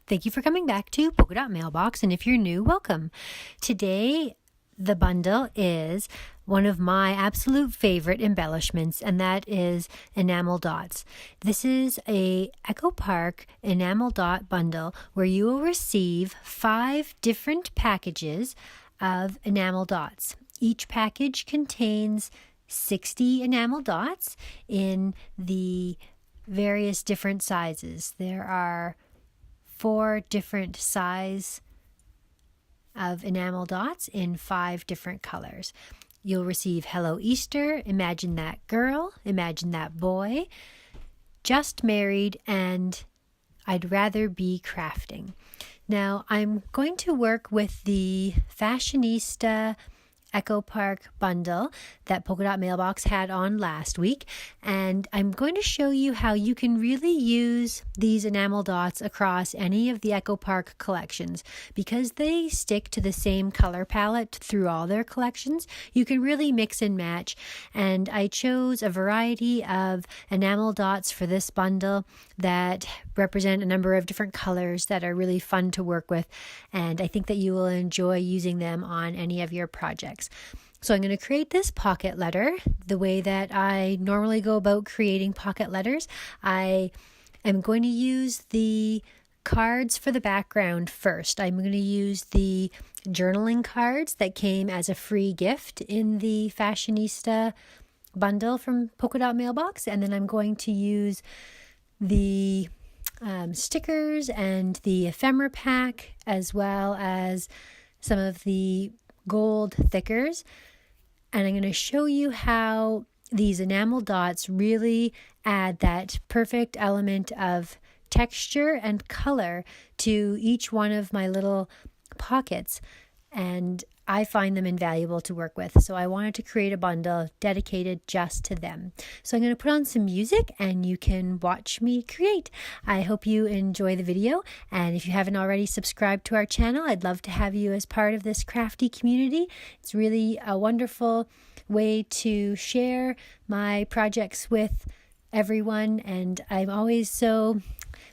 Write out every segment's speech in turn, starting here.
Thank you for coming back to Polka Dot Mailbox, and if you're new, welcome. Today, the bundle is one of my absolute favorite embellishments, and that is enamel dots. This is a Echo Park enamel dot bundle where you will receive 5 different packages of enamel dots. Each package contains 60 enamel dots in the various different sizes. There are 4 different size of enamel dots in 5 different colors. You'll receive Hello Easter, Imagine That Girl, Imagine That Boy, Just Married, and I'd Rather Be Crafting. Now, I'm going to work with the Fashionista Echo Park bundle that Polka Dot Mailbox had on last week, and I'm going to show you how you can really use these enamel dots across any of the Echo Park collections. Because they stick to the same color palette through all their collections, you can really mix and match, and I chose a variety of enamel dots for this bundle that represent a number of different colors that are really fun to work with, and I think that you will enjoy using them on any of your projects. So I'm going to create this pocket letter the way that I normally go about creating pocket letters. I am going to use the cards for the background first. I'm going to use the journaling cards that came as a free gift in the Fashionista bundle from Polka Dot Mailbox, and then I'm going to use the stickers and the ephemera pack, as well as some of the gold thickers. And I'm going to show you how these enamel dots really add that perfect element of texture and color to each one of my little pockets, and I find them invaluable to work with. So I wanted to create a bundle dedicated just to them. So I'm going to put on some music and you can watch me create. I hope you enjoy the video, and if you haven't already subscribed to our channel, I'd love to have you as part of this crafty community. It's really a wonderful way to share my projects with everyone, and I'm always so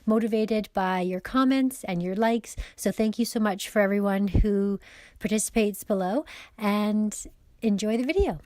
motivated by your comments and your likes. So thank you so much for everyone who participates below, and enjoy the video.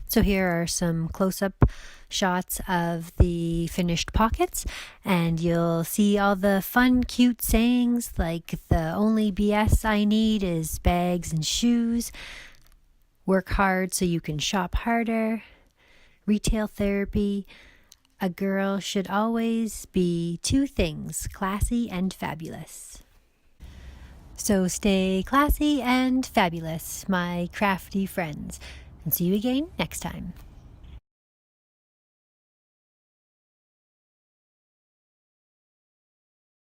So here are some close-up shots of the finished pockets, and you'll see all the fun, cute sayings like the only BS I need is bags and shoes, work hard so you can shop harder, retail therapy, a girl should always be two things, classy and fabulous. So stay classy and fabulous, my crafty friends, and see you again next time.